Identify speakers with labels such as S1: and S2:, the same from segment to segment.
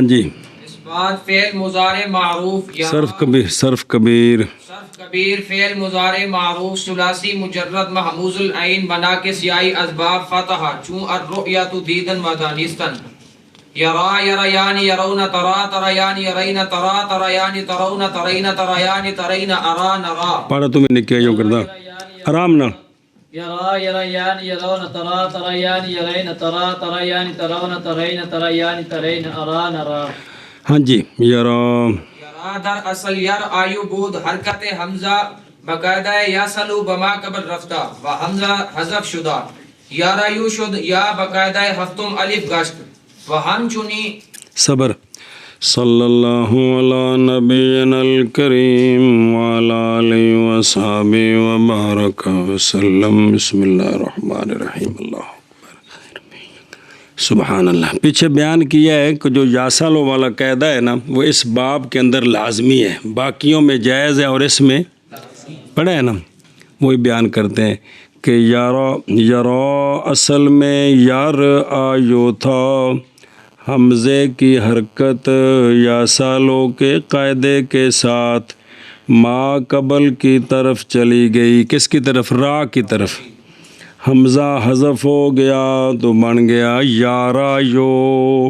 S1: جی
S2: اس بعد فعل مضارع معروف
S1: صرف کبیر
S2: فعل مضارع معروف ثلاثی مجرد محموز العین بنا کے سیائی اسباب فتح چون الرؤیت دیدن و دانستن یرا یریان یرون ترا تریان یرین ترا تریان ترون ترین تریان ترین ارا نرا
S1: پڑھا تمہیں نکیا یوں کردا آرام نہ
S3: یرا یریان یرون ترا تریان یرین ترا تریان ترون ترین تریان ترین ارا نرا.
S1: ہاں جی یرا
S2: یرا در اصل یر آیو بود حرکت حمزہ باقاعدہ یاسلو بما قبل رفتہ و حمزہ حذف شدہ یارا یو شد یا باقاعدہ ہفتم الف گشت و ہم چنی
S1: صبر صلی اللہ علی نبینا الکریم وعلی آلہ وصحبہ وبارک وسلم. بسم اللہ الرحمن الرحیم. اللہ سبحان اللہ. پیچھے بیان کیا ہے کہ جو یاسالو والا قاعدہ ہے نا وہ اس باب کے اندر لازمی ہے، باقیوں میں جائز ہے اور اس میں پڑھا ہے نا وہی بیان کرتے ہیں کہ یرا اصل میں یار آیو تھا، حمزے کی حرکت یاسالو کے قاعدے کے ساتھ ما قبل کی طرف چلی گئی. کس کی طرف؟ را کی طرف. حمزہ حذف ہو گیا تو بن گیا یارا یو.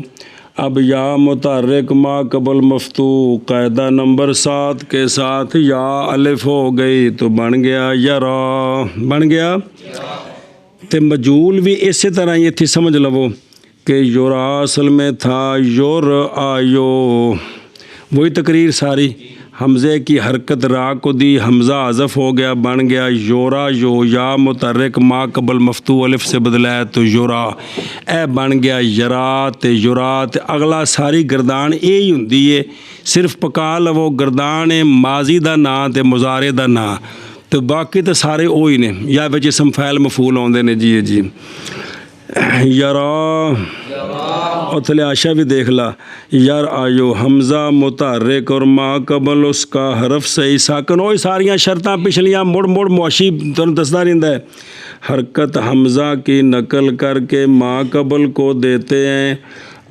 S1: اب یا متحرک ما قبل مفتوح قاعدہ نمبر 7 کے ساتھ یا الف ہو گئی تو بن گیا یرا. بن گیا تے مجول بھی اسی طرح یہ تھی، سمجھ لو کہ یورا اصل میں تھا یور آیو. وہی تقریر ساری. حمزے کی حرکت را کو دی، حمزہ حذف ہو گیا بن گیا یورا یو. یا متحرک ما قبل مفتوح الف سے بدلا ہے تو یورا. اے بن گیا یرات یورات. اگلا ساری گردان اے ہی ہوندی ہے، صرف پکا لو گردان ماضی دا نا تے مضارع دا نا، تو باقی تو سارے اوہی نے یا وچ اسم فاعل مفعول آوندے نے. جی جی یرا اتلے آشا بھی دیکھ لا. یر آیو حمزہ متحرک اور ما قبل اس کا حرف صحیح ساکن. وہی ساریاں شرطاں پچھلیاں مڑ مڑ معاشی تمہیں دستا رہتا ہے. حرکت حمزہ کی نقل کر کے ما قبل کو دیتے ہیں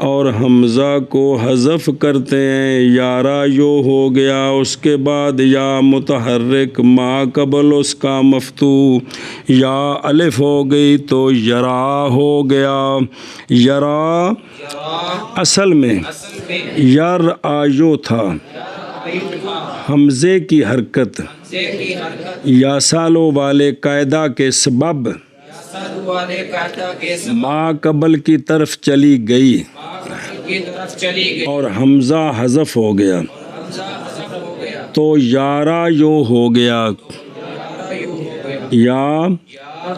S1: اور حمزہ کو حذف کرتے ہیں. یارا یو ہو گیا، اس کے بعد یا متحرک ما قبل اس کا مفتوح یا الف ہو گئی تو یرا ہو گیا. یرا اصل میں یر آیو تھا، حمزے کی حرکت یاسالو والے قاعدہ کے سبب ما قبل کی طرف چلی گئی اور حمزہ حذف ہو گیا تو یارا یو ہو گیا. یا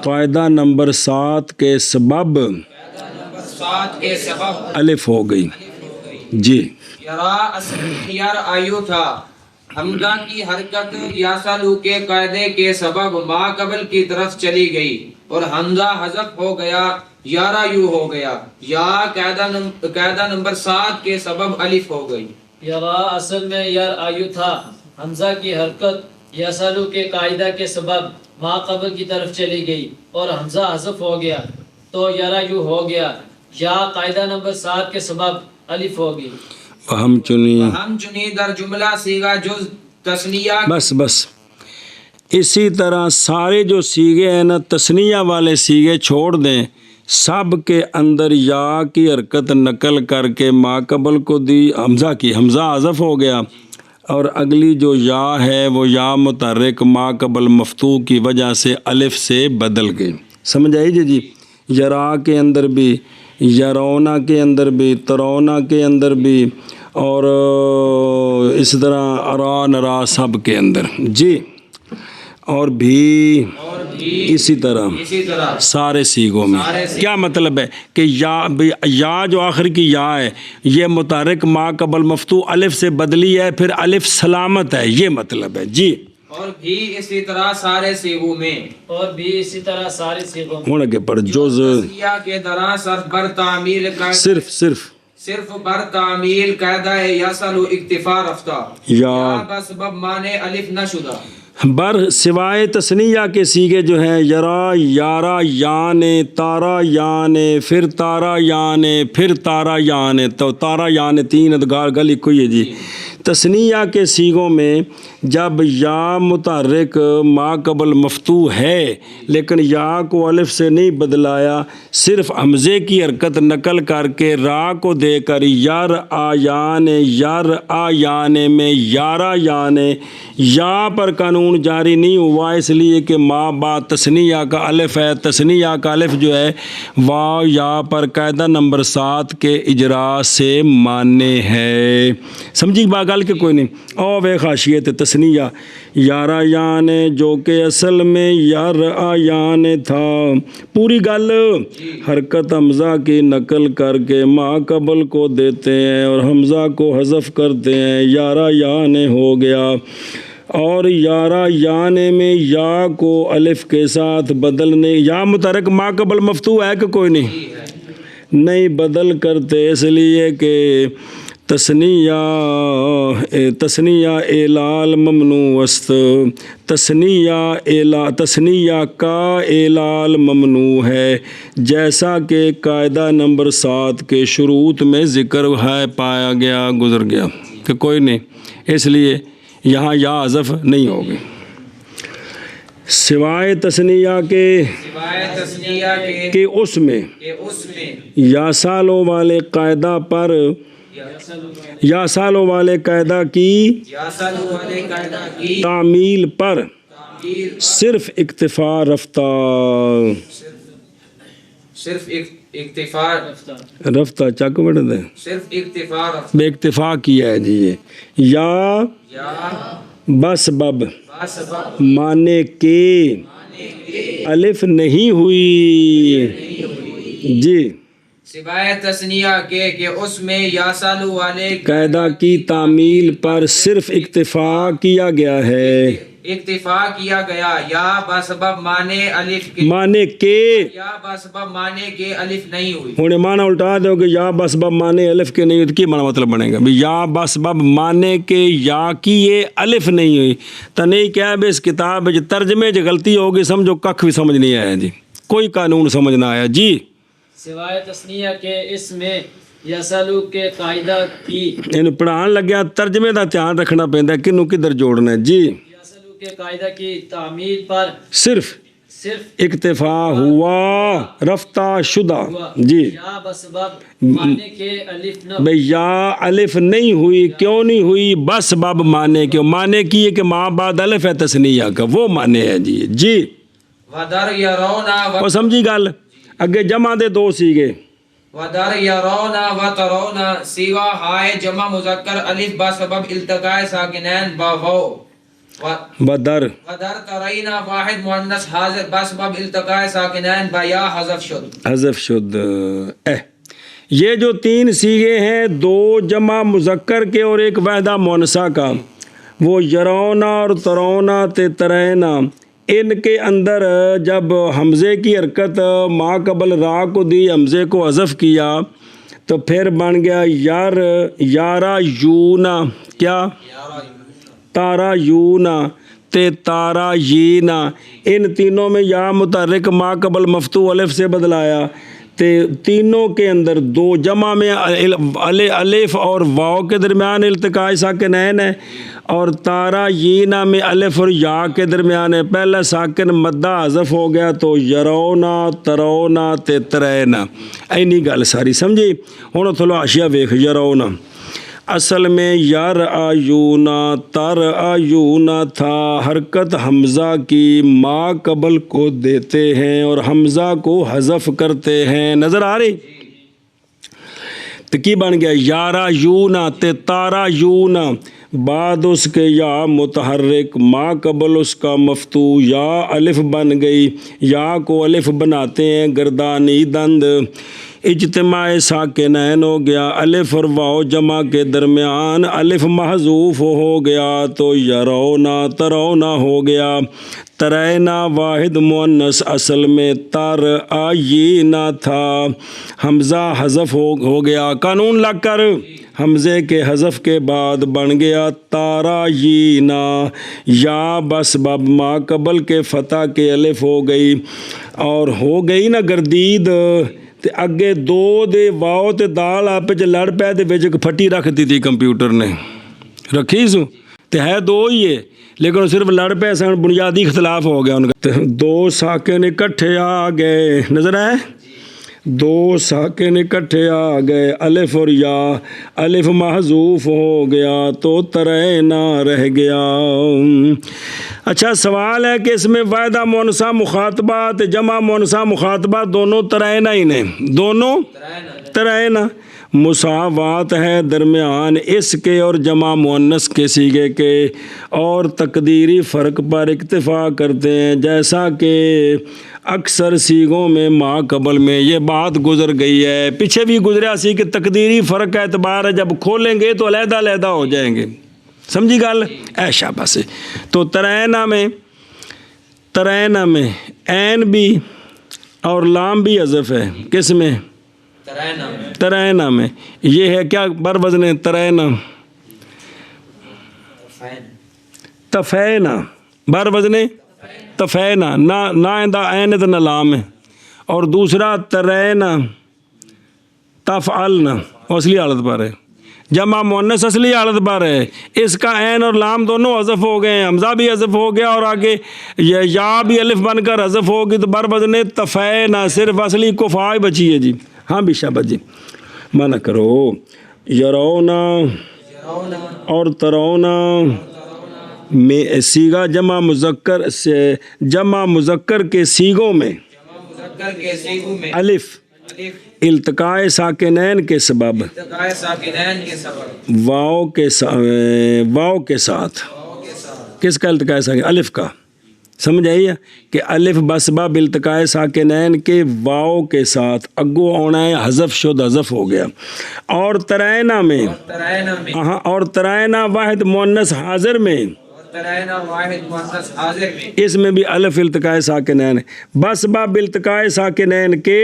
S1: قاعدہ نمبر 7 کے سبب الف ہو گئی. جی
S2: یرا اصل یر آیو تھا، حمزہ کی حرکت یاسالو کے قاعدے کے سبب ما قبل کی طرف چلی گئی اور حمزہ حذف ہو گیا، یارا یو ہو گیا. یا قاعدہ نمبر 7 کے سبب الف ہو گئی.
S3: یرا اصل میں یر آیو تھا، حمزہ کی حرکت یاسالو کے قاعدہ کے سبب ما قبل کی طرف چلی گئی اور حمزہ حذف ہو گیا تو یرا یو ہو گیا. یا قاعدہ نمبر 7 کے سبب الف ہو گئی.
S1: ہم
S2: چنی در جملہ سیغہ جز تثنیہ.
S1: بس اسی طرح سارے جو سیغے ہیں نا تثنیہ والے سیغے چھوڑ دیں، سب کے اندر یا کی حرکت نقل کر کے ما قبل کو دی، حمزہ حذف ہو گیا اور اگلی جو یا ہے وہ یا متحرک ما قبل مفتوح کی وجہ سے الف سے بدل گئی. سمجھ آئی جی. یرا کے اندر بھی، یرونا کے اندر بھی، ترونا کے اندر بھی، اور اس طرح ارا نرا سب کے اندر. جی اور بھی اسی طرح سارے سیغوں میں. کیا مطلب ہے کہ یا جو آخر کی یا ہے یہ متحرک ما قبل مفتوح الف سے بدلی ہے، پھر الف سلامت ہے، یہ مطلب ہے. جی
S2: اور بھی اسی طرح سارے سیغوں میں.
S1: ہوں لگے پر جوز
S2: کے طرح صرف بر تعمیل کا صرف بر تعمیل قاعدہ یاسالو اکتفا رفتہ یا بسبب مانے الف نہ شدہ.
S1: بر سوائے تثنیہ کے سیغے جو ہیں یرا یارا یانے تارا یانے پھر تارا یانے پھر تارا یانے، تو تارا یانے 3 ادغار گلی کوئی ہے جی۔ تثنیہ کے سیغوں میں جب یا متحرک ما قبل مفتوح ہے لیکن یا کو الف سے نہیں بدلایا، صرف حمزے کی حرکت نقل کر کے را کو دے کر یر آیانے میں یارا یانے، یا پر قانون جاری نہیں ہوا، اس لیے کہ ما با تثنیہ کا الف ہے، تثنیہ کا الف جو ہے واو یا پر قاعدہ نمبر 7 کے اجرا سے مانے ہے۔ سمجھی با گل کہ کوئی نہیں؟ او وے خاشیت تثنیہ یارا یانے جو کہ اصل میں یار آیان تھا، پوری گل حرکت حمزہ کی نقل کر کے ما قبل کو دیتے ہیں اور حمزہ کو حذف کرتے ہیں، یارا یانے ہو گیا۔ اور یارا یانے میں یا کو الف کے ساتھ بدلنے، یا متحرک ما قبل مفتوح ہے کہ کوئی نہیں بدل کرتے، اس لیے کہ تثنیہ اعلال ممنوع است، تثنیہ کا اعلال ممنوع ہے، جیسا کہ قاعدہ نمبر 7 کے شروط میں ذکر ہے پایا گیا گزر گیا کہ کوئی نہیں، اس لیے یہاں یا حذف نہیں ہوگی۔ سوائے تثنیہ کے اس میں یا سالوں والے قاعدہ پر، یا سالوں والے قاعدہ کی تعمیل پر صرف اکتفا رفتہ، رفتہ چک بڑھ دے، بے اکتفا کیا ہے جی یہ، یا بس بب مانے کے الف نہیں ہوئی جی،
S2: سوائے تثنیہ کے کہ اس میں یا سالو والے
S1: قاعدہ کی تعمیل پر صرف اکتفا کیا گیا ہے،
S2: اکتفا کیا گیا، یا بسبب مانے الف کے،
S1: مانے کے،
S2: یا بسبب مانے کے الف نہیں ہوئی۔
S1: ہونے معنی الٹا دو کہ یا بسبب مانے الف کے نہیں ہوئی، کی معنی مطلب بنے گا بھی یا بسبب مانے کے یا کی یہ الف نہیں ہوئی، تو نہیں کیا بھی اس کتاب ترجمے جو غلطی ہوگی سمجھو کخ بھی سمجھ نہیں آیا جی، کوئی قانون سمجھ نہ آیا جی۔
S3: سوائے تثنیہ کے اس میں یسالو کے قاعدہ کی،
S1: ان پڑھان لگیا ترجمے دا دھیان رکھنا پیندا ہے کنوں کدھر جوڑنا ہے جی۔
S3: یسالو کے قاعدہ کی تعمیل پر
S1: صرف اکتفا ہوا، رفتہ شدہ جی،
S3: یا بسبب مانے کے الف نہ،
S1: بھئی یا الف نہیں ہوئی، کیوں نہیں ہوئی؟ بس باب مانے کے، مانے کی ہے کہ ماں بعد الف ہے تثنیہ کا، وہ مانے ہے جی جی۔
S2: ودر یرونا
S1: وہ سمجھی گل؟ اگے جمع دے 2 سیغے،
S2: ودر یرونا و ترونا سیغہ ہائے جمع مذکر الف با سبب التقاء ساکنین با واو،
S1: بدر
S2: ودر ترینا واحد مؤنث حاضر با سبب التقاء ساکنین با یا حذف شد،
S1: حذف شد۔ یہ جو 3 سیغے ہیں، 2 جمع مذکر کے اور 1 وحدہ مؤنثہ کا، وہ یرونا اور ترونا تے ترینا، ان کے اندر جب حمزے کی حرکت ما قبل را کو دی، حمزے کو حذف کیا تو پھر بن گیا یارا یونا، کیا تارا یونا تے تارا یینا، ان تینوں میں یا متحرک ما قبل مفتوح الف سے بدلایا، تے تینوں کے اندر 2 جمع میں الف اور واو کے درمیان التقاء ساکنین ہے، اور تارا یینا میں الف اور یا کے درمیان ہے، پہلا ساکن مدہ حذف ہو گیا تو یرونا ترونا تے ترینا، اینی گل ساری سمجھی۔ ہن تھوڑا حاشیہ ویکھ، یرونا اصل میں یر آیونا تر آیونا تھا، حرکت حمزہ کی ما قبل کو دیتے ہیں اور حمزہ کو حذف کرتے ہیں، نظر آ رہی؟ تو کی بن گیا یارا یونا تے تارا یونا، بعد اس کے یا متحرک ما قبل اس کا مفتوح یا الف بن گئی، یا کو الف بناتے ہیں گردانی دند، اجتماع ساکنین ہو گیا، الف اور واو جمع کے درمیان الف محذوف ہو گیا تو یرونا ترونا ہو گیا، ترینا واحد مؤنث اصل میں تر آیینا تھا، حمزہ حذف ہو گیا، قانون لگ کر حمزے کے حذف کے بعد بن گیا تارایینا، یا بس بب ما قبل کے فتح کے الف ہو گئی اور ہو گئی نا گردید تے اگے دو دے واؤ تے دال آپ چ لڑ پے تے وچ پھٹی رکھ دی کمپیوٹر نے رکھی سو تے ہے دو ہی ہے لیکن صرف لڑ پے سن، بنیادی اختلاف ہو گیا ان کا۔ دو ساکن اکٹھے آ گئے، نظر آئے دو ساکن اکٹھے آ گئے، الف اور یا، الف محذوف ہو گیا تو ترعینا رہ گیا۔ اچھا سوال ہے کہ اس میں واحدہ مونثہ مخاطبہ جمع مونثہ مخاطبہ دونوں ترعینا ہی نے، دونوں ترعینا، مساوات ہے درمیان اس کے اور جمع مؤنث کے صیغے کے، اور تقدیری فرق پر اکتفا کرتے ہیں جیسا کہ اکثر صیغوں میں ما قبل میں یہ بات گزر گئی ہے، پیچھے بھی گزرا سی کہ تقدیری فرق کا اعتبار ہے، جب کھولیں گے تو علیحدہ علیحدہ ہو جائیں گے، سمجھی گل اے شاباش۔ تو ترعینا میں عین بھی اور لام بھی حذف ہے، کس میں؟ ترعینا میں۔ یہ ہے کیا بر وزن ترعینا؟ تفینا، بر وزن تفینا، نہ آئندہ عین تو نہ لام ہے، اور دوسرا ترعینا تفعلنا اصلی حالت پر ہے، جمع مؤنث اصلی حالت پر ہے، اس کا عین اور لام دونوں حذف ہو گئے ہیں، حمزہ بھی حذف ہو گیا اور آگے یا بھی الف بن کر حذف ہوگی تو بر وزن تفینا، صرف اصلی کفا ہی بچی ہے جی۔ ہاں بھی شابت جی، منع کرو۔ یرونا اور ترونا میں صیغہ جمع مذکر کے صیغوں میں الف التقاء ساکنین کے سبب واؤ کے ساتھ، کس کا التقاء ساکن؟ الف کا، سمجھ آئی ہے کہ الف بسبب التقاء ساکنین کے واؤ کے ساتھ اگو ہونا ہے، حذف شد حذف ہو گیا۔ اور ترعینا میں اور ترعینا واحد مؤنث حاضر میں، اس میں بھی الف التقاء ساکنین بسبب التقاء ساکنین کے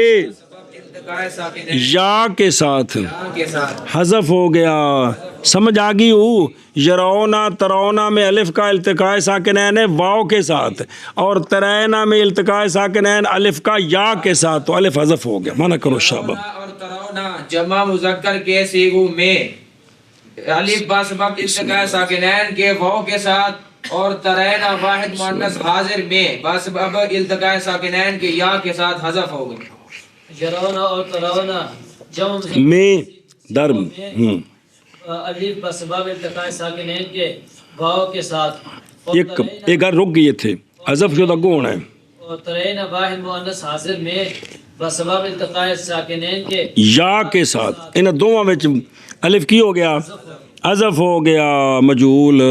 S1: یا کے ساتھ حذف ہو گیا، سمجھ آ گئی ہو؟ یرونا ترونا میں الف کا التقاء ساکنین ہے واؤ کے ساتھ، اور ترعینا میں التقاء ساکنین الف کا یا کے ساتھ، تو الف حذف ہو گیا، مانا کرو شابہ۔
S2: اور ترونا جمع مذکر کے صیغوں میں الف بسبب التقاء ساکنین کے واؤ کے ساتھ، اور ترعینا واحد مؤنث حاضر میں بسبب التقاء ساکنین کے یا کے ساتھ حذف ہو گئے۔
S3: یرونا اور ترونا جمع
S1: میں درم
S3: الف بسبب التقاء ساکنین کے واو کے ساتھ،
S1: ایک گھر رک گئے تھے، حذف شدہ کو ہونا ہے،
S3: اور ترعینا واحد مؤنث حاضر میں بسبب التقاء ساکنین کے
S1: یا کے ساتھ، ان دونوں میں الف کی ہو گیا حذف ہو گیا، مجہول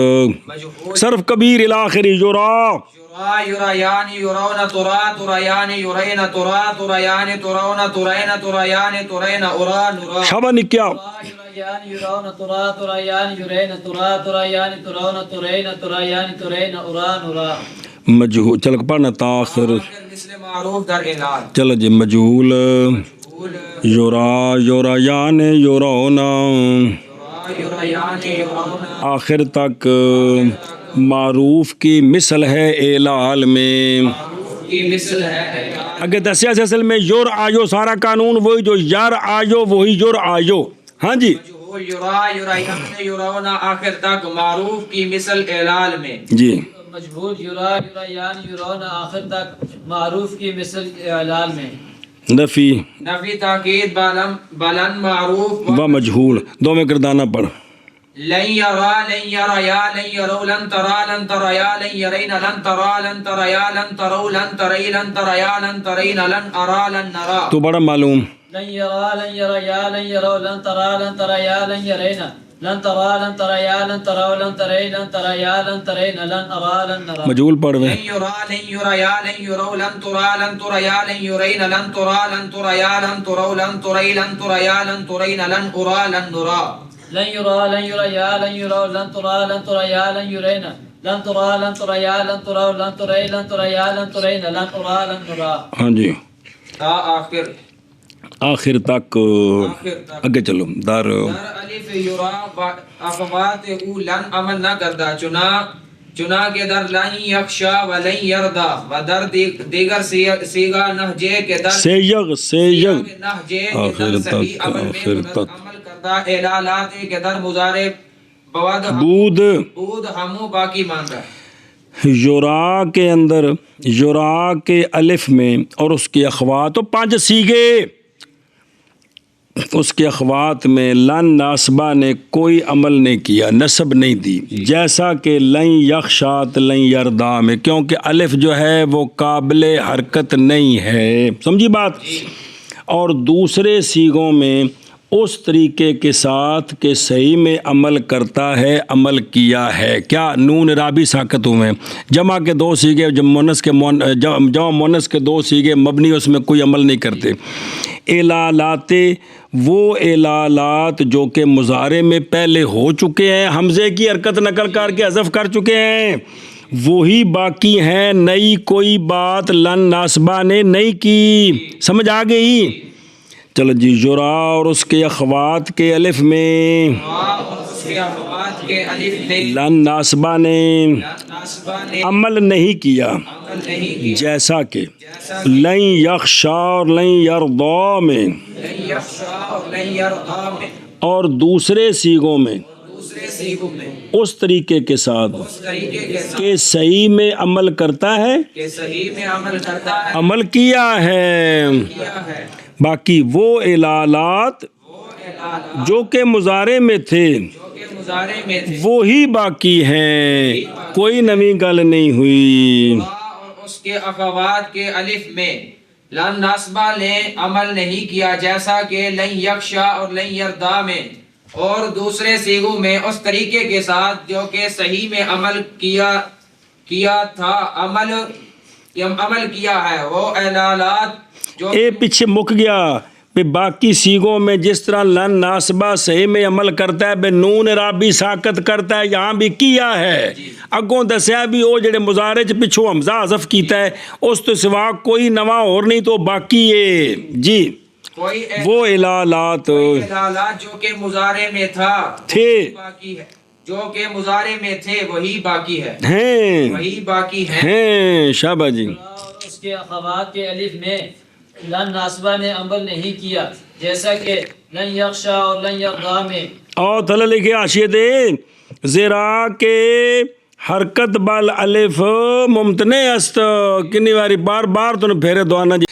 S1: صرف کبیر الاخری یرا
S2: یرایان یرون ترا تریان یرین ترا تریان ترون ترین تریان ترین ارا نرا۔
S1: شابہ نے کیا
S3: یرایان یرون ترا تریان یرین ترا تریان ترون ترین تریان ترین ارا نرا۔
S1: مجہول، چل پڑھنا تاخر،
S2: مثل معروف در اعلان،
S1: چلو جی مجہول یرا یرایان یرونا
S2: یرایان یرون
S1: آخر تک معروف کی مثل ہے اعلال میں،
S2: کی مثل ہے۔
S1: اگر دسیا سے اصل میں یر آیو، سارا قانون وہی جو یر آیو وہی یر آیو۔ ہاں جی
S2: یرا یرایان یرون آخر تک معروف کی مثل اعلال میں،
S1: جی
S3: مجہول یرا یرایان یرون آخر تک معروف کی مثل اعلال میں،
S1: نفی
S2: نفی تاکید بلند معروف
S1: و مجہول دو میں کردانہ پڑھ۔
S2: لن یرا لن یریا لن یرو لن ترا لن تریا لن یرین لن ترا لن تریا لن ترو لن تری لن تریا لن ترین لن ارا لن نرا۔
S1: تو بڑا معلوم
S3: لن یرا لن یریا لن یرو لن ترا لن تریا لن یرین لن ترا لن تریا لن ترو لن تری لن تریا لن ترین لن ارا لن نرا۔
S1: مجہول پڑھ وے
S2: لن یرا لن یریا لن یرو لن ترا لن تریا لن یرین لن ترا لن تریا لن ترو لن تری لن تریا لن ترین لن ارا لن نرا۔
S3: لن یرا لن یریا لن یرو لن ترا لن تریا لن یرین لن ترا لن تریا لن ترو لن تری لن تریا لن ترین لن ارا لن نرا۔
S1: ہاں جی
S2: تا آخر
S1: آخر تک اگے چلو در
S2: در الف یرا اخوات او لن عمل نہ کرتا چنا کے در لن یخشا و لن یردا و در دیگر سیگا نہجے کے در
S1: سیغ
S2: نہجے کے
S1: آخر
S2: در صحیح
S1: تک
S2: عمل
S1: آخر
S2: میں
S1: تک
S2: عمل کرتا اعلالات کے در مضارع
S1: بود
S2: بود ہمو باقی ماندہ
S1: یورا کے اندر یورا کے الف میں اور اس کی اخوات تو 5 سیگے، اس کے اخوات میں لن ناسبہ نے کوئی عمل نہیں کیا، نسب نہیں دی، جیسا کہ لن یخشات لن یردا میں، کیونکہ الف جو ہے وہ قابل حرکت نہیں ہے، سمجھی بات؟ اور دوسرے سیغوں میں اس طریقے کے ساتھ کہ صحیح میں عمل کرتا ہے، عمل کیا ہے، کیا نون رابی ساکت ہوئے، جمع کے 2 سیغے، جمع مونس کے 2 سیغے مبنی، اس میں کوئی عمل نہیں کرتے۔ اعلالات وہ اعلالات جو کہ مضارع میں پہلے ہو چکے ہیں، حمزے کی حرکت نقل کر کے حذف کر چکے ہیں، وہی باقی ہیں، نئی کوئی بات لن ناسبہ نے نہیں کی، سمجھ آ گئی؟ چلو جی، یورا اور اس کے اخوات کے الف میں لن ناسبہ نے عمل نہیں کیا، جیسا کہ لن یخشا اور لن یرضا میں، اور دوسرے سیغوں میں اس طریقے کے ساتھ کہ صحیح میں عمل کرتا ہے، عمل کیا ہے۔ باقی وہ اعلالات جو کہ مضارع میں تھے وہی باقی ہیں، کوئی نئی گل نہیں ہوئی۔
S2: اور اس کے اخوات کے الف میں لن ناسبہ نے عمل نہیں کیا، جیسا کہ لن یخشا اور لن یردا میں، اور دوسرے سیغوں میں اس طریقے کے ساتھ جو کہ صحیح میں عمل کیا تھا، عمل کیا ہے، وہ اعلالات جو
S1: اے پیچھے مک گیا بے، باقی سیغوں میں جس طرح لن ناسبہ صحیح میں عمل کرتا ہے، بے نون رابی ساکت کرتا ہے، یہاں بھی کیا ہے، اگوں دسیا بھی وہ جڑے مضارع چ پچھوں حمزہ حذف کیتا ہے، اس تو سوا کوئی نواں اور نہیں تو باقی ہے جی۔ وہ اعلالات
S2: جو کہ مضارع میں
S1: تھے،
S2: باقی ہے، جو کہ مضارع میں تھے وہی باقی ہے،
S1: ہیں
S2: وہی باقی ہے،
S1: ہیں شابہ جی۔
S3: اور اس کے اخوات کے الف میں لن ناسبہ نے عمل نہیں کیا، جیسا کہ لن یخشا اور لن یرضا میں،
S1: اور تھلے لکھے حاشیے دے زیرا کے حرکت بال الف ممتنع است، کنی واری بار بار تو پھیرے دعانا جی،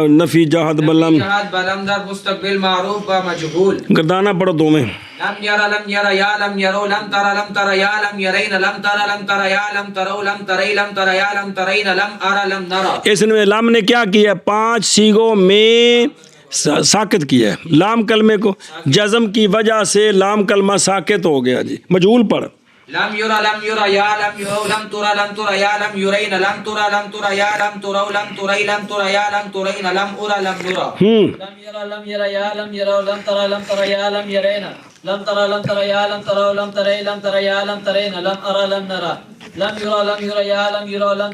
S1: نفی جہد بلم
S2: جہاد بلم در مستقبل معروف و مجہول،
S1: گردانہ پڑھو دو میں،
S2: لم یرا لم یرا یا لم یرو لم ترا یا لم یرین لم ترا یا لم ترو لم تری لم ترا یا لم ترین لم ارا لم نرا۔
S1: اس میں لام نے کیا کیا؟ 5 سیغوں میں ساکت کیا ہے، لام کلمے کو جزم کی وجہ سے لام کلمہ ساکت ہو گیا جی، مجہول پڑھ۔
S2: لم یرا یا لم یرو لم ترا یا لم یرین لم ترا یا لم ترو لم تری لم ترا یا لم ترین لم ارا لم نرا۔
S3: لم یرا یا لم یرو لم ترا یا لم یرین لم ترا یا لم ترو لم تری لم ترا یا لم ترین لم ارا لم نرا۔ لم یرا یا لم یرو لم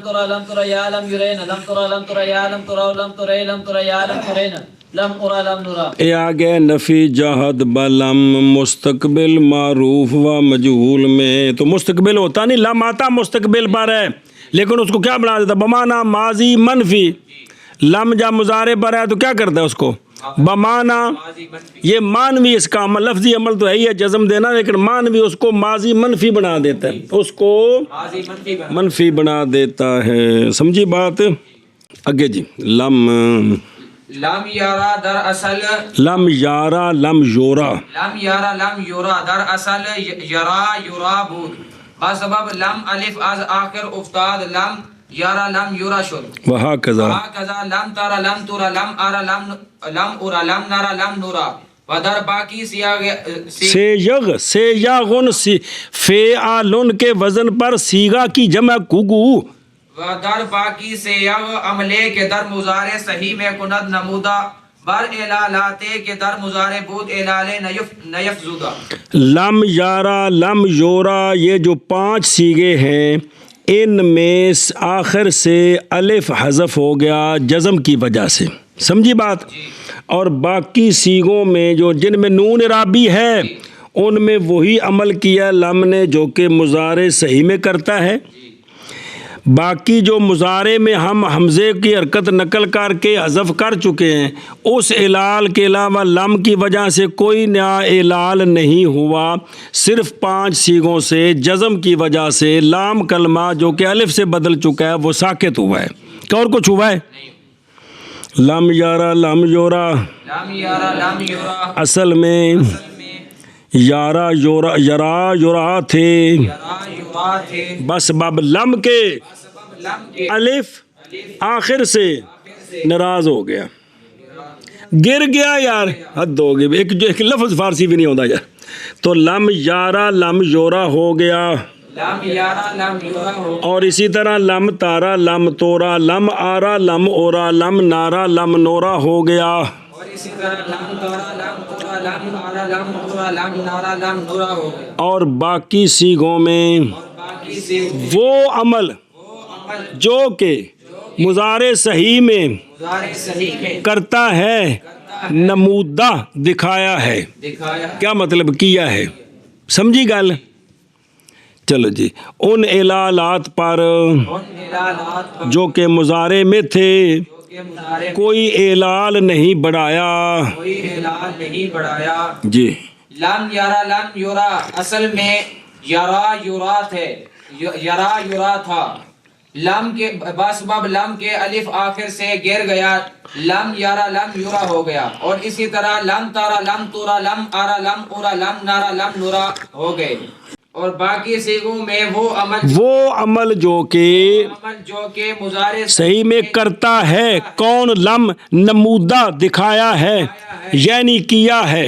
S3: ترا یا لم یرین لم ترا یا لم ترو لم تری لم ترا یا لم ترین لم ارا لم نرا۔
S1: اے آگے نفی جہد بلم مستقبل معروف و مجہول میں، تو مستقبل ہوتا نہیں، لم آتا مستقبل پر ہے، لیکن اس کو کیا بنا دیتا؟ بمانا ماضی منفی، لم جب مضارع پر ہے تو کیا کرتا ہے اس کو؟ بمانا، یہ مانوی اس کا عمل، لفظی عمل تو ہے ہی ہے جزم دینا، لیکن مانوی اس کو ماضی منفی بنا دیتا ہے، اس کو منفی بنا دیتا ہے، سمجھی بات؟ اگے جی، لم
S2: یارا در اصل
S1: لم یارا لم یورا،
S2: لم یارا لم یورا در اصل یرا بود، بسبب لم الف از آخر افتاد، لم یارا لم یورا شد،
S1: وہاکذا
S2: لم ترا لم ترا لم ارا لم ارا لم نرا لم نرا، و در باقی
S1: سیغن فعالن کے وزن پر سیغہ کی جمع کوگو،
S2: و در باقی سیغ عملے کے در مضارع صحیح میں کند نمودہ، بر اعلالاتے کے در مضارع بود اعلالے نیفزودہ۔
S1: لم یارا لم یورا، یہ جو 5 سیغے ہیں ان میں آخر سے الف حذف ہو گیا جزم کی وجہ سے، سمجھی بات؟ اور باقی سیغوں میں جو جن میں نون اعرابی ہے ان میں وہی عمل کیا لم نے جو کہ مضارع صحیح میں کرتا ہے۔ باقی جو مضارع میں ہم حمزے کی حرکت نقل کر کے حذف کر چکے ہیں، اس اعلال کے علاوہ لم کی وجہ سے کوئی نیا اعلال نہیں ہوا، صرف 5 سیغوں سے جزم کی وجہ سے لام کلمہ جو کہ الف سے بدل چکا ہے وہ ساکت ہوا ہے۔ کیا اور کچھ ہوا ہے؟ لم یارا لم یورا،
S2: لم یارا لم یورا،
S1: اصل میں یارا یورا یرا یورا تھے،
S2: یرا یورا تھے،
S1: بس باب لم کے
S2: سبب لم کے
S1: الف آخر سے ناراض ہو گیا، گر گیا یار، حد ہو گئی، ایک لفظ فارسی بھی نہیں ہوتا یار، تو لم یارا لم یورا ہو گیا،
S2: لم یارا لم یورا ہو،
S1: اور اسی طرح لم تارا لم تورا لم آرا لم اورا لم نارا لم نورا ہو گیا۔
S2: اور اسی طرح لم تورا لم تورا لم آرا لم اورا لم نارا لم نورا ہو گیا۔
S1: اور باقی سیغوں میں
S2: اور باقی سے
S1: وہ عمل جو کہ مضارع صحیح میں
S2: مضارع صحیح ہے
S1: کرتا ہے نمودہ دکھایا ہے،
S2: دکھایا،
S1: کیا مطلب کیا ہے، سمجھی گل؟ چلو جی، ان اعلالات پر
S2: ان اعلانات پر
S1: جو کہ مضارع میں تھے
S2: جو کہ مضارع
S1: کوئی اعلال نہیں بڑھایا۔
S2: کوئی اعلان نہیں بڑھایا۔
S1: جی
S2: لم یارا لم یورا اصل میں یرا یورا تھے، یرا یورا تھا، لم کے بسبب لم کے الف آخر سے گر گیا، لم یارا لم یورا ہو گیا، اور اسی طرح لم تارا لم تورا لم آرا لم اورا لم نارا لم نورا ہو گئے۔ اور باقی سیغوں میں وہ عمل جو کہ مضارع
S1: صحیح میں کرتا ہے، کون؟ لم نمودہ دکھایا ہے یعنی کیا ہے،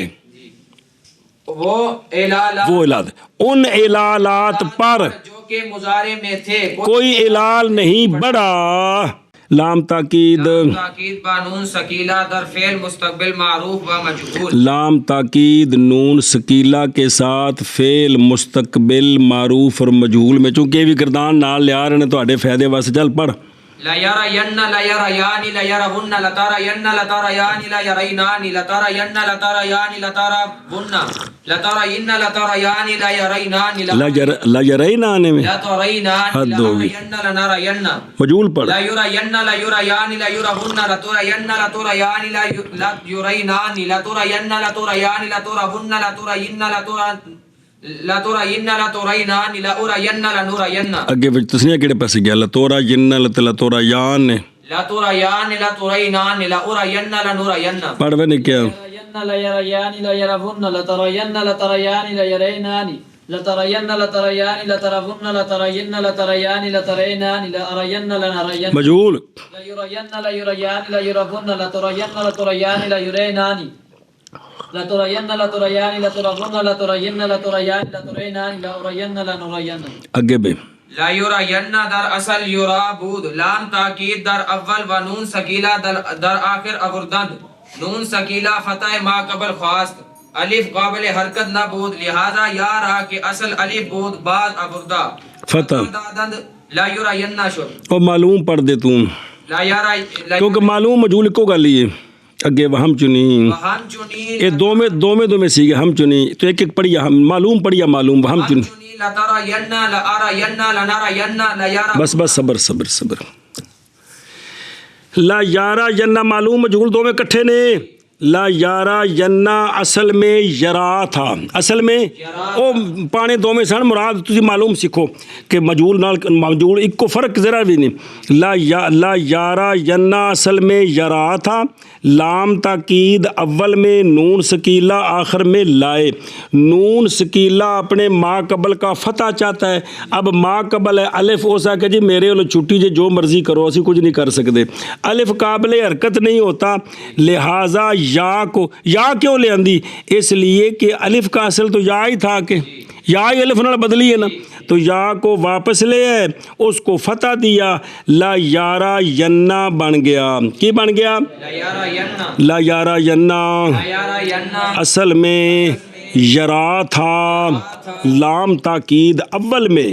S2: وہ اعلانات
S1: ان اعلالات پر
S2: جو کہ مضارع میں تھے
S1: کوئی اعلال نہیں بڑھا۔ لام تاکید،
S2: تاکید با نون ثقیلہ در فعل مستقبل معروف و مجہول،
S1: لام تاکید نون ثقیلہ کے ساتھ فعل مستقبل معروف اور مجہول میں، چونکہ یہ بھی کردان نال لیا رہے ہیں تواڈے فائدے واسطے، چل پڑھ۔
S2: لَيَرَيَنَّ لَيَرَيَانِ لَيَرَهُنَّ لَتَرَيَنَّ لَتَرَيَانِ لَيَرَيْنَانِ لَتَرَيَنَّ لَتَرَيَانِ لَتَرَبُنَّ لَتَرَيِنَّ لَتَرَيَانِ لَيَرَيْنَانِ
S1: لجرینان میں
S2: لَتَرَيْنَانِ
S1: حد ہوگی،
S2: لَنَرَيَنَّ لَنَرَيَنَّ
S1: مجہول پڑھ۔
S2: لَيُرَيَنَّ لَيُرَيَانِ لَيُرَهُنَّ لَتُرَيَنَّ لَتُرَيَانِ لَيُرَيْنَانِ لَتُرَيَنَّ لَتُرَيَانِ لَتُرَهُنَّ لَتُرَيِنَّ لَتُرَيِنَّ لَتُرَيْنَانِ لَأُرَيَنَّ لَنُرَيَنَّ
S1: اگے وچ تسنیہ کیڑے پاسے گیا؟ لتورا جن لتورا یان نے
S2: لَتُرَيَانِ لَتُرَيْنَانِ لَأُرَيَنَّ لَنُرَيَنَّ
S1: پڑھ میں نے کیا؟
S3: لَيَرَيَانِ لَيَرَهُنَّ لَتَرَيَنَّ لَتَرَيَانِ لَيَرَيْنَانِ لَتَرَيَنَّ لَتَرَيَانِ لَتَرَهُنَّ لَتَرَيِنَّ لَتَرَيَانِ لَتَرَيْنَانِ لَأَرَيَنَّ لَنَرَيَنَّ
S1: مجہول
S3: لَيُرَيَنَّ لَيُرَيَانِ لَيُرَهُنَّ لَتُرَيَنَّ لَتُرَيَانِ لَيُرَيْنَانِ لَتُرَيَنَّ لَتُرَيَانِ لَتُرَهُنَّ لَتُرَيِنَّ لَتُرَيَانِ لَتُرَيْنَانِ لَأُرَيَنَّ لَنُرَيَنَّ
S1: اگے بے
S2: لا یرین در اصل یرا بود، لام تاکید در اول و نون سکیلہ در آخر ابردند، نون سکیلہ فتح ما قبل خواست، الف قابل حرکت نہ بود، لہذا یا رہا کہ اصل الف بود بعد ابردہ
S1: فتح
S2: دادند لا یرین شد۔
S1: اور معلوم پڑھ دے تم،
S2: لا یرا
S1: کیونکہ معلوم مجہول کو گل لیے اگے ہم چنی،
S2: ہم چنی
S1: یہ دو میں سیگے ہم چنی، تو ایک ایک پڑھیا، ہم معلوم پڑھیا معلوم ہم چنی،
S2: لترین لارین لنرین لیرا،
S1: بس صبر صبر صبر۔ لا یارا ینا معلوم مجہول دو میں کٹھے نے، لا یارا ینا اصل میں یرا تھا، اصل میں او پانے دو میں سن، مراد تسی معلوم سیکھو کہ مجہول نال مجہول ایک کو فرق ذرا بھی نہیں۔ لا یارا ینا اصل میں یرا تھا، لام تاکید اول میں نون سکیلہ آخر میں لائے، نون سکیلہ اپنے ما قبل کا فتح چاہتا ہے، اب ما قبل ہے الف، ہو سکے جی میرے والو چھٹی جی جو مرضی کرو اسی کچھ نہیں کر سکتے، الف قابل حرکت نہیں ہوتا، لہٰذا یا کو یا کیوں لے آندی؟ اس لیے کہ الف کا اصل تو یا ہی تھا، کہ یا ہی الف نال بدلی ہے نا، تو یا کو واپس لے آئے، اس کو فتح دیا، لا یارا ینا بن گیا، کی بن گیا؟ لا یارا ینا اصل میں یرا تھا، لام تاکید اول میں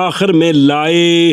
S1: آخر میں لائے.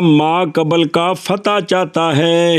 S1: ما قبل کا فتح چاہتا ہے.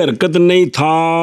S1: حرکت نہیں تھا,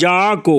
S1: یا کو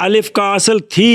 S1: الف کا اصل تھی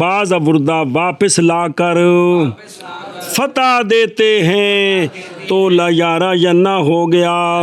S1: بعض آوردہ واپس لا کر فتح دیتے ہیں تو لا یارا ینا ہو گیا.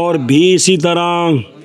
S1: اور بھی اسی طرح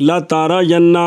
S1: لا تارا ینا,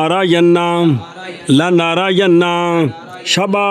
S1: آرا ینا, لا نارا ینا, شبا.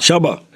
S1: شبا.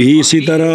S1: بھی اسی طرح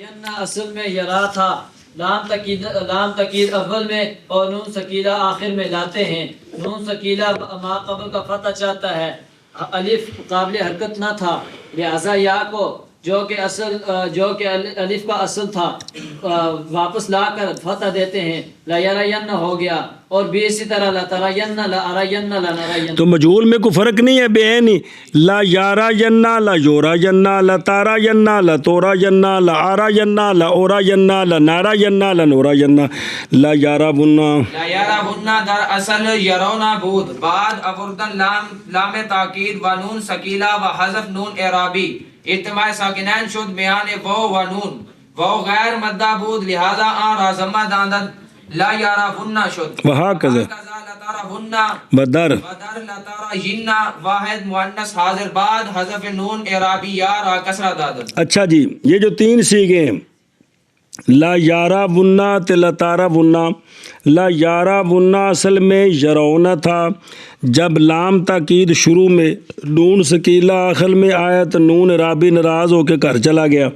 S3: ینا اصل میں یرا تھا. لام تکید اول میں اور نون سکیلا آخر میں لاتے ہیں. نون سکیلا ما قبل کا فتح چاہتا ہے. الف قابل حرکت نہ تھا, لہذا یا کو جو کہ الف کا اصل تھا واپس لا کر فتح دیتے ہیں. لا یرین ہو گیا. اور بھی اسی طرح لا ترین, لا ارین, لا نرین.
S1: تو مجہول میں کوئی فرق نہیں ہے بے عینی. لا یارا ینا, لا یورا ینا, لا تارا ینا, لا تورا ینا, لا آرا ینا, لا اورا ینا, لا نارا ینا, لا نورا ینا, لا یارا بننا.
S2: لا یارا بننا در اصل یرونا بود. بعد ابردن لام تاکید و نون سکیلا و حذف نون اعرابی اجتماع ساکنین شد میان واو و نون. واو غیر مدہ بود, لہذا آن را ضمہ داندد. لا یارا بننا شد.
S1: وہکذا
S2: لا تارا بننا
S1: بدر.
S2: بدر لا تارا جننا واحد مؤنث حاضر. بعد حذف نون اعرابی یا را کسرہ دادد.
S1: اچھا جی, یہ جو تین سیگے ہیں لا یارا بننا تے لا تارا بننا. لا یارا بننا اصل میں یرونا تھا. جب لام تاکید شروع میں نون سکیلا آخر میں آیا تو نون رابی ناراض ہو کے گھر چلا گیا.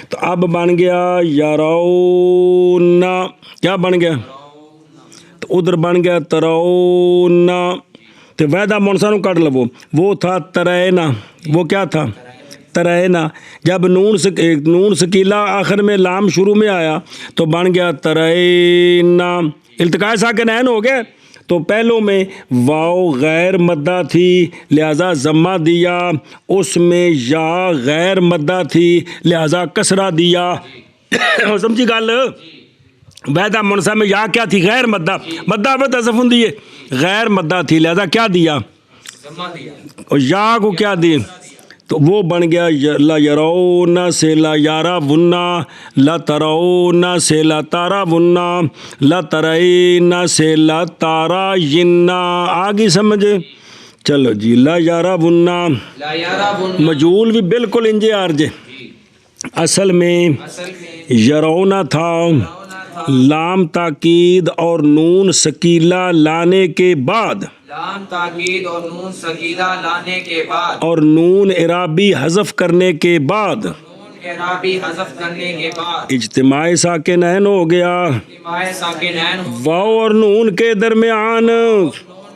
S1: تو اب بن گیا یرونا. کیا بن گیا؟ تو ادھر بن گیا ترونا. تو ویدہ مونسا نو کٹ لو, وہ تھا ترینا. وہ کیا تھا؟ ترینا. جب نون سکیلا آخر میں لام شروع میں آیا تو بن گیا ترینا. التقاء ساکنین ہو گئے. تو پہلوں میں واو غیر مدہ تھی لہذا ضمہ دیا, اس میں یا غیر مدہ تھی لہذا کسرہ دیا. سمجھی گل؟ ویدہ منسا میں یا کیا تھی؟ غیر مدہ. مدہ میں حذف ہوندی ہے, غیر مدہ تھی لہذا کیا دیا؟
S2: ضمہ دیا.
S1: اور یا کو کیا دی؟ تو وہ بن گیا لا یرونا سے لا یارا بننا, لا ترونا سے لا تارا بننا, لا ترینا سے لا تارا ینا. آگے سمجھے؟ چلو جی. لا یارا بننا
S2: لا یارا بننا
S1: مجہول بھی بالکل انجے آرجے. اصل میں
S2: اصل میں
S1: یرونا تھا.
S2: یرونا تھا.
S1: لام تاکید اور نون سکیلا لانے کے بعد
S2: لام تاکید اور نون سکیلا لانے کے بعد
S1: اور نون اعرابی حذف کرنے کے بعد
S2: نون اعرابی حذف کرنے کے بعد
S1: اجتماع ساکنین ہو گیا.
S2: اجتماع ساکنین ہو.
S1: واو اور نون کے درمیان
S2: نون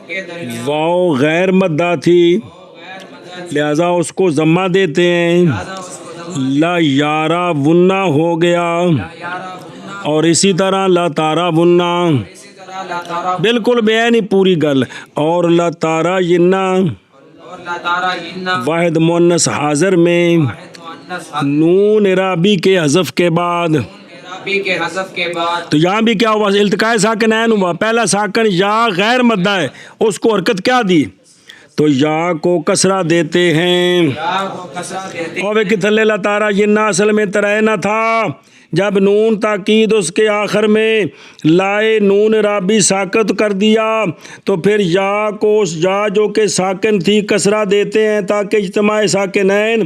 S2: کے درمیان
S1: واو غیر مدہ تھی
S2: غیر مدد
S1: لہذا اس کو ضمہ دیتے ہیں.
S2: لہذا اس کو ضمہ
S1: لا یارا بننا ہو گیا.
S2: لا یارا بننا.
S1: اور اسی طرح لا تارا بننا.
S2: اسی طرح لا تارا
S1: بالکل بیان ہی پوری گل. اور لا تارا ینا
S2: اور لا تارا جننا
S1: واحد مؤنث حاضر میں
S2: واحد مؤنث حاضر.
S1: نون اعرابی کے حذف کے بعد.
S2: نون اعرابی کے حذف کے بعد
S1: تو یہاں بھی کیا ہوا؟ التقاء ساکنین ہوا. پہلا ساکن یا غیر مدہ ہے, اس کو حرکت کیا دی؟ تو یا کو کسرہ دیتے ہیں.
S2: یا کو کسرہ دیتے
S1: اور کتھلے لا تارا ینا اصل میں ترینا تھا. جب نون تاکید اس کے آخر میں لائے نون رابی ساکت کر دیا تو پھر یا کو اس یا جو کہ ساکن تھی کسرہ دیتے ہیں تاکہ اجتماع ساکنین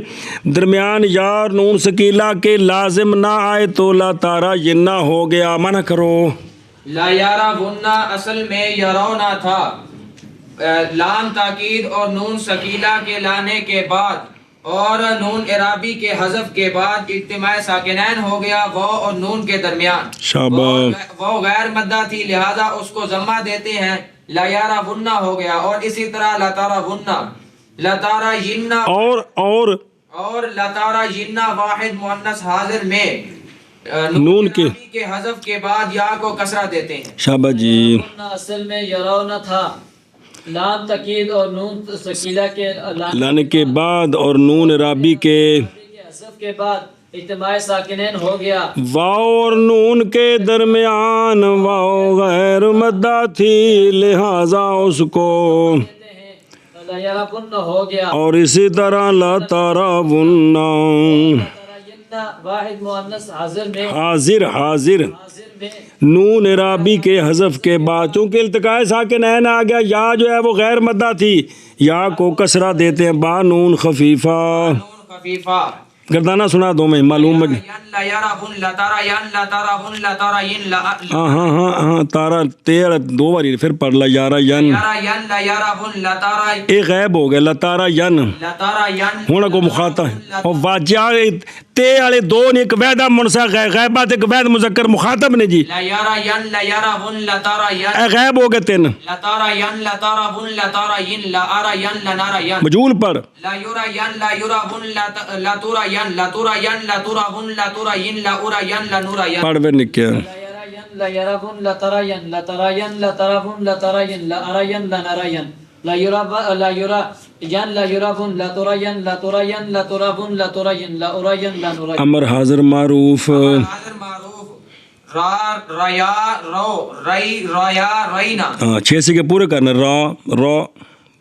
S1: درمیان یا اور نون سکیلا کے لازم نہ آئے. تو لا تارا ینا ہو گیا. منع کرو.
S2: لا یارا بننا اصل میں یرونا تھا. لام تاکید اور نون سکیلا کے لانے کے بعد اور نون اعرابی کے حذف کے بعد اجتماع ساکنین ہو گیا واو اور نون کے درمیان.
S1: شاباش.
S2: واو غیر مدہ تھی لہذا اس کو ضمہ دیتے ہیں. لَيَرَوُنَّ ہو گیا، اور اسی طرح لَتَرَوُنَّ، لَتَرَيِنَّ،
S1: اور
S2: لَتَرَيِنَّ واحد مؤنث حاضر میں
S1: نون کے
S2: عربی کے حذف کے بعد یا کو کسرہ دیتے ہیں۔
S1: شابہ جی،
S3: یرون اصل میں یرون تھا، لام تقید اور نون سکیلہ کے
S1: لانے کے بعد اور نون رابی کے
S3: حذف کے بعد اجتماع ساکنین ہو گیا۔
S1: واو اور نون کے درمیان واو غیر مدہ تھی، لہذا اس کو
S3: لیرون ہو گیا،
S1: اور اسی طرح لَتَرَوُنَّ
S3: واحد مؤنث حاضر میں
S1: حاضر
S3: میں
S1: نون رابی کے حذف کے بعد، چونکہ التقاء ساکنین آ گیا، یا جو ہے وہ غیر مدہ تھی، یا کو کسرہ دیتے ہیں با نون خفیفہ۔
S2: نون خفیفہ،
S1: گردانہ سنا دو میں معلوم ہے۔ ہاں تارا تیرا دو باری پھر پڑھ لا یارا ین، ایک غائب ہو گیا لتارا ین، ہونا کو مخاطب ہے اور واجہ تے والے دو نے ایک وحدہ منسا غائبات ایک وحد مذکر مخاطب نے جی، اے غائب ہو گئے تین، مجھول پڑھ پڑھ بے نکیا
S3: لیرون لترین لترین لترون لترین لارین لنرین لیرین لیرون لترین لترین لترون لترین لارین لنرین۔
S1: امر حاضر معروف،
S2: را ریا رو رئی ریا رینا،
S1: ہاں 6 سے کے پورے کرنا، را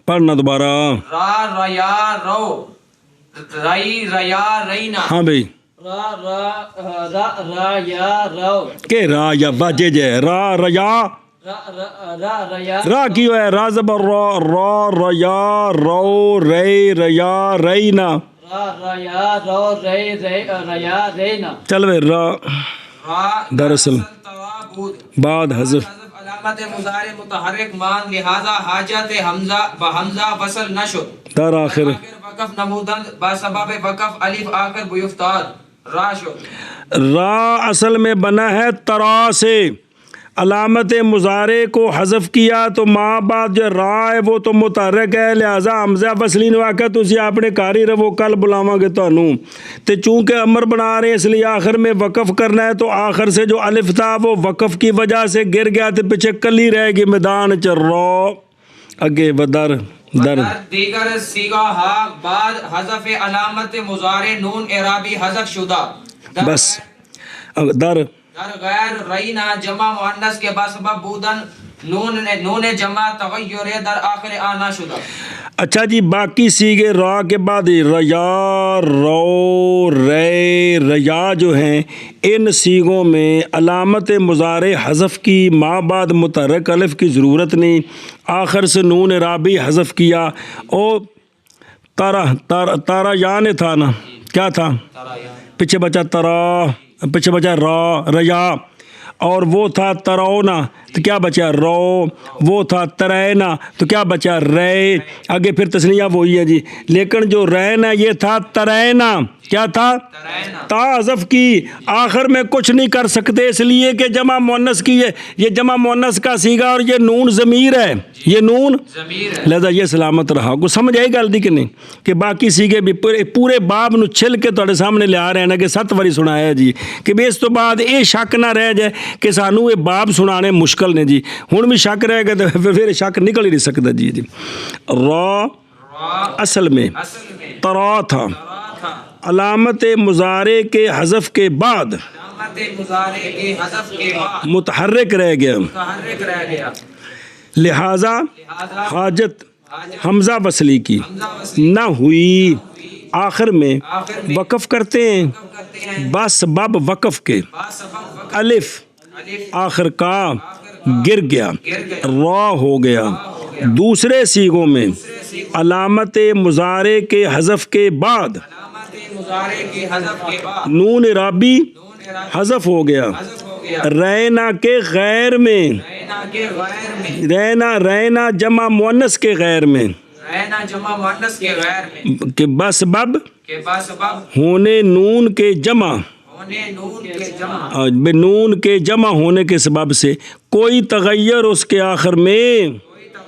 S1: پڑھنا دوبارہ،
S2: را ریا رو رئی ریا رینا،
S1: ہاں بھائی
S3: را یا رو
S1: کہ را یا واجے جے را ریا
S3: ریا
S1: را کیوں ہے را زبر را ریا رو رے ریا رینا،
S3: ریا رو ریا رینا۔
S1: چل بھائی را دراصل بعد حذف
S2: علامت مضارع متحرک مان، لہذا حاجت حمزہ بحمزہ وصل نہ شد،
S1: در آخر
S2: وقف نمودند با سبب وقف الف آخر بیفتاد را شد۔
S1: را اصل میں بنا ہے ترا سے، علامت مضارع کو حذف کیا تو ماں بعد جو را ہے وہ تو متحرک ہے، لہذا حمزہ وصلی نے واقع تسی اپنے کاری رہو کل بلاواں گے تانوں تے، چونکہ امر بنا رہے ہیں اس لیے آخر میں وقف کرنا ہے، تو آخر سے جو الف تھا وہ وقف کی وجہ سے گر گیا تو پیچھے کلی رہے گی میدان چ رو اگے بدر در
S2: دیگر سیگا ہا بعد حذف علامت مضارع نون اعرابی حذف شدہ،
S1: بس در
S2: در غیر رینا جمع مؤنث کے بسبب بودن نون جمع تغیر در آخر آنا شدہ۔
S1: اچھا جی، باقی سیگے را کے بعد ریا رو رے ریا جو ہیں ان سیگوں میں علامت مضارع حذف کی، ماں بعد متحرک الف کی ضرورت نہیں، آخر سے نون رابی حذف کیا، اور تارا یان تھا نا، کیا تھا پیچھے بچا ترا، پیچھے بچا را ریا، اور وہ تھا ترونا تو کیا بچا رو، وہ تھا ترینا تو کیا بچا رے، آگے پھر تسنیہ وہی ہے جی، لیکن جو رینا یہ تھا ترینا، کیا تھا تا حذف کی، آخر میں کچھ نہیں کر سکتے اس لیے کہ جمع مؤنث کی ہے، یہ جمع مؤنث کا سیگا اور یہ نون ضمیر ہے، یہ نون لہذا یہ سلامت رہا کو سمجھ آئی گل دی کہ نہیں، کہ باقی سیگے بھی پورے باب نو چھل کے تہاڈے سامنے لے آ رہے ہیں نا کہ 7 واری سنایا جی، کہ بھی اس تو بعد یہ شک نہ رہ جائے کہ سانو یہ باب سنانے مشکل نے جی، ہن بھی شک رہ گئے تو پھر شک نکل ہی نہیں سکتا جی۔ را اصل میں ترا تھا، علامت مضارع کے حذف کے بعد متحرک رہ گیا، لہذا حاجت حمزہ وصلی کی نہ ہوئی، آخر میں وقف کرتے ہیں بسبب وقف کے، الف آخر کا گر گیا، را ہو گیا۔ دوسرے سیغوں میں علامت مضارع کے حذف کے بعد نون رابی حذف ہو گیا، رینا کے غیر میں، رینا جمع مؤنث کے غیر میں، کہ بسبب ہونے نون کے جمع، نون کے جمع ہونے کے سبب سے کوئی تغیر اس کے آخر میں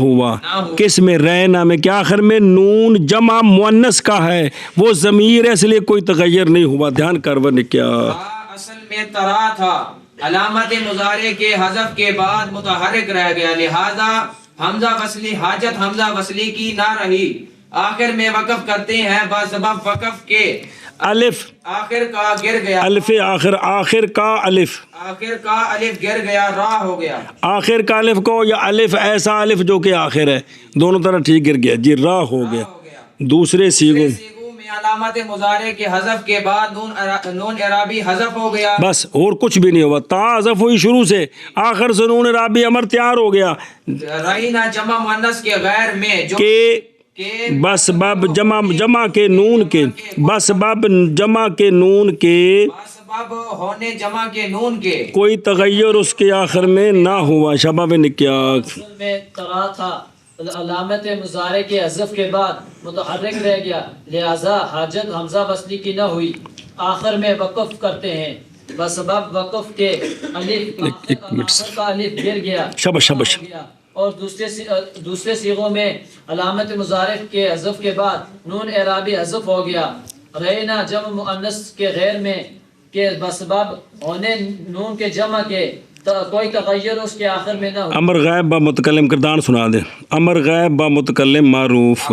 S1: ہوا
S2: نہ ہوا۔
S1: کس میں رینا میں کہ آخر میں نون جمع مؤنث کا ہے وہ ضمیر ہے اس لیے کوئی تغیر نہیں ہوا دھیان کر وہ نے کیا
S2: اصل میں ترا تھا علامت مضارع کے حذف کے بعد متحرک رہ گیا لہذا حمزہ وصلی حاجت حمزہ وصلی کی نہ رہی آخر میں وقف کرتے ہیں بسبب وقف کے
S1: الف
S2: آخر کا گر گیا
S1: الف آخر آخر کا الف
S2: آخر کا الف گر گیا را ہو گیا
S1: آخر کا الف کو یا الف ایسا الف جو کہ آخر ہے دونوں طرح ٹھیک گر گیا جی را ہو گیا
S2: ہو گیا
S1: دوسرے سیغوں
S2: سیغوں میں علامت مضارع کے حذف کے بعد نون اعرابی حذف ہو گیا
S1: بس اور کچھ بھی نہیں ہوا تا حذف ہوئی شروع سے آخر سے نون رابی امر تیار ہو گیا
S2: رہینا جمع مؤنث کے غیر میں جو
S1: کہ
S2: کہ
S1: بس باب جمع کے نون کے بس باب جمع کے نون کے
S2: سبب ہونے جمع کے نون کے
S1: کوئی تغیر اس کے آخر میں نہ ہوا شباب نے کیا
S3: اصل میں ترا تھا علامت مضارع کے حذف کے بعد متحرک رہ گیا لہذا حاجت حمزہ وصلی کی نہ ہوئی آخر میں وقف کرتے ہیں بسبب وقف کے الف آخر کا الف گر گیا
S1: شبش شبش
S3: ہو گیا۔ اور دوسرے صیغوں میں علامت مضارع کے حذف کے بعد نون اعرابی حذف ہو گیا رہنا جمع مؤنث کے غیر میں کہ بسبب ہونے نون کے جمع کے کوئی تغیر اس کے آخر میں نہ ہو
S1: امر غیب با متکلم کردان سنا دے امر غیب با متکلم معروف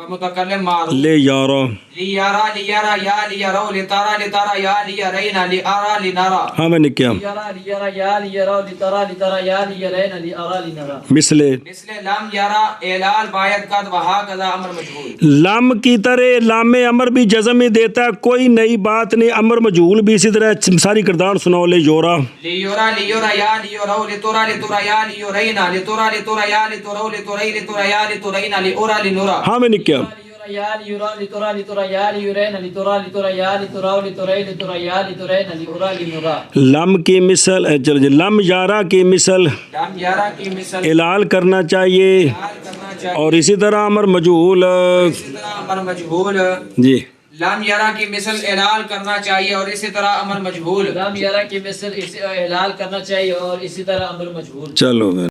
S2: متکلم معروف
S1: لے یارو
S2: لیارا لیارا یا لیارو لتارا لتارا یا لیارینا لیارا لنارا
S1: ہاں میں نے کیا
S3: لیارا لیارا یا لیارو لترا لترا یا لیارین لیارا لنرا
S1: مثلے
S2: مثل لم یارا اعلال باید قد وہا قضا امر مجھول
S1: لام کی طرح لام امر بھی جزم ہی دیتا ہے کوئی نئی بات نہیں امر مجہول بھی اسی طرح ساری کردان سناؤ لے یورا
S2: لیورا لیورا یا لیورو لتورا لتورا یا لیورینا لتورا لتورا یا لتورو لتوری لتورا یا لتورینا لیورا لنورا
S1: ہاں میں نے کیا
S3: یا لیورا لتورا لتورا یا لیورین لتورا لتورا یا لتورا لتوری لتورا یا لتورین لیورا لنورا
S1: لم کی مثل چلو جی لم یارا کی مثل
S2: لم یارا کی مثل
S1: اعلال کرنا چاہیے
S2: اعلال کرنا چاہیے
S1: اور اسی طرح امر مجہول
S2: اسی طرح امر مجھول
S1: جی
S2: لم یارا کی مثل اعلال کرنا چاہیے اور اسی طرح امر مجھول
S3: لم یارا کی مثل اعلال کرنا چاہیے اور اسی طرح امر مجہول
S1: چلو